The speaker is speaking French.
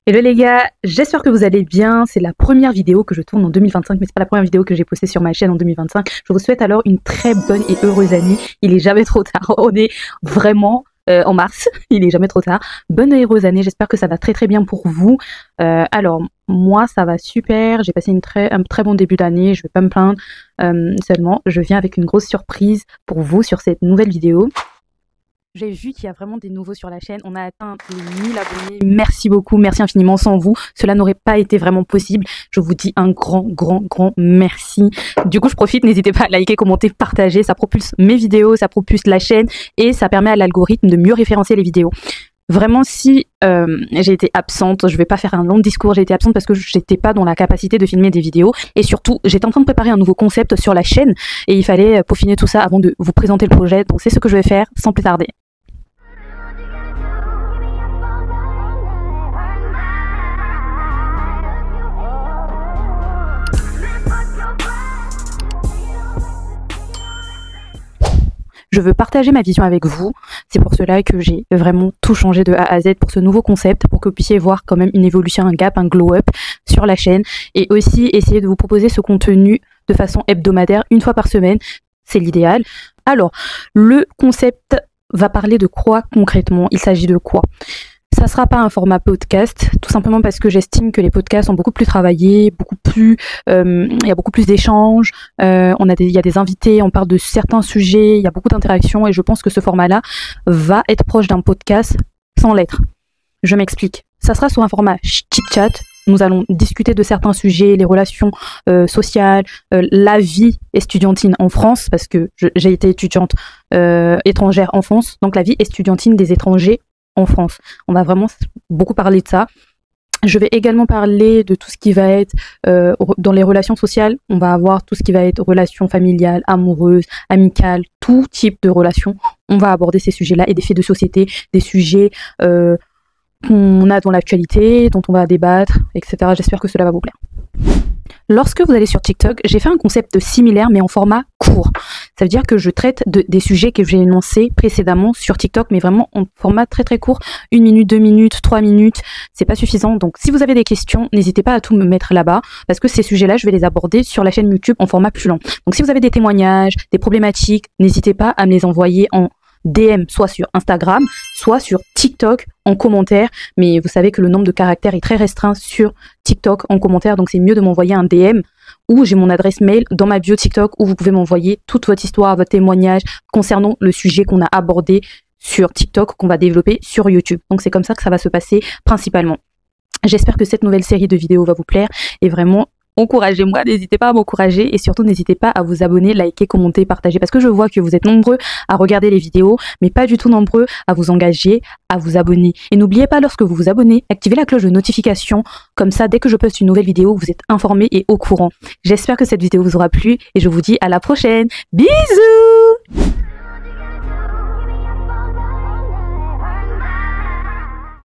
Hello les gars, j'espère que vous allez bien. C'est la première vidéo que je tourne en 2025, mais c'est pas la première vidéo que j'ai postée sur ma chaîne en 2025. Je vous souhaite alors une très bonne et heureuse année. Il est jamais trop tard. On est vraiment en mars. Il est jamais trop tard. Bonne et heureuse année. J'espère que ça va très très bien pour vous. Alors moi ça va super. J'ai passé un très bon début d'année. Je vais pas me plaindre. Seulement, je viens avec une grosse surprise pour vous sur cette nouvelle vidéo. J'ai vu qu'il y a vraiment des nouveaux sur la chaîne. On a atteint les 1000 abonnés. Merci beaucoup, merci infiniment. Sans vous, cela n'aurait pas été vraiment possible. Je vous dis un grand merci. Du coup, je profite, n'hésitez pas à liker, commenter, partager. Ça propulse mes vidéos, ça propulse la chaîne et ça permet à l'algorithme de mieux référencer les vidéos. Vraiment, si j'ai été absente, je vais pas faire un long discours, j'ai été absente parce que j'étais pas dans la capacité de filmer des vidéos et surtout, j'étais en train de préparer un nouveau concept sur la chaîne et il fallait peaufiner tout ça avant de vous présenter le projet. Donc c'est ce que je vais faire sans plus tarder. Je veux partager ma vision avec vous. C'est pour cela que j'ai vraiment tout changé de A à Z pour ce nouveau concept, pour que vous puissiez voir quand même une évolution, un gap, un glow-up sur la chaîne. Et aussi essayer de vous proposer ce contenu de façon hebdomadaire, une fois par semaine. C'est l'idéal. Alors, le concept va parler de quoi concrètement? Il s'agit de quoi? Ça sera pas un format podcast, tout simplement parce que j'estime que les podcasts sont beaucoup plus travaillés, il y a beaucoup plus d'échanges, il y a des invités, on parle de certains sujets, il y a beaucoup d'interactions et je pense que ce format-là va être proche d'un podcast sans l'être. Je m'explique. Ça sera sur un format chit-chat. Nous allons discuter de certains sujets, les relations sociales, la vie estudiantine en France, parce que j'ai été étudiante étrangère en France, donc la vie estudiantine des étrangers en France. On va vraiment beaucoup parler de ça. Je vais également parler de tout ce qui va être dans les relations sociales. On va avoir tout ce qui va être relations familiales, amoureuses, amicales, tout type de relations. On va aborder ces sujets-là et des faits de société, des sujets qu'on a dans l'actualité, dont on va débattre, etc. J'espère que cela va vous plaire. Lorsque vous allez sur TikTok, j'ai fait un concept similaire mais en format court. Ça veut dire que je traite des sujets que j'ai énoncés précédemment sur TikTok, mais vraiment en format très court, 1 minute, 2 minutes, 3 minutes, c'est pas suffisant. Donc si vous avez des questions, n'hésitez pas à tout me mettre là-bas, parce que ces sujets-là, je vais les aborder sur la chaîne YouTube en format plus long. Donc si vous avez des témoignages, des problématiques, n'hésitez pas à me les envoyer en DM, soit sur Instagram, soit sur TikTok en commentaire, mais vous savez que le nombre de caractères est très restreint sur TikTok en commentaire, donc c'est mieux de m'envoyer un DM ou j'ai mon adresse mail dans ma bio TikTok où vous pouvez m'envoyer toute votre histoire, votre témoignage concernant le sujet qu'on a abordé sur TikTok, qu'on va développer sur YouTube. Donc c'est comme ça que ça va se passer principalement. J'espère que cette nouvelle série de vidéos va vous plaire et vraiment encouragez-moi, n'hésitez pas à m'encourager et surtout n'hésitez pas à vous abonner, liker, commenter, partager parce que je vois que vous êtes nombreux à regarder les vidéos mais pas du tout nombreux à vous engager, à vous abonner. Et n'oubliez pas lorsque vous vous abonnez, activez la cloche de notification, comme ça dès que je poste une nouvelle vidéo, vous êtes informés et au courant. J'espère que cette vidéo vous aura plu et je vous dis à la prochaine. Bisous!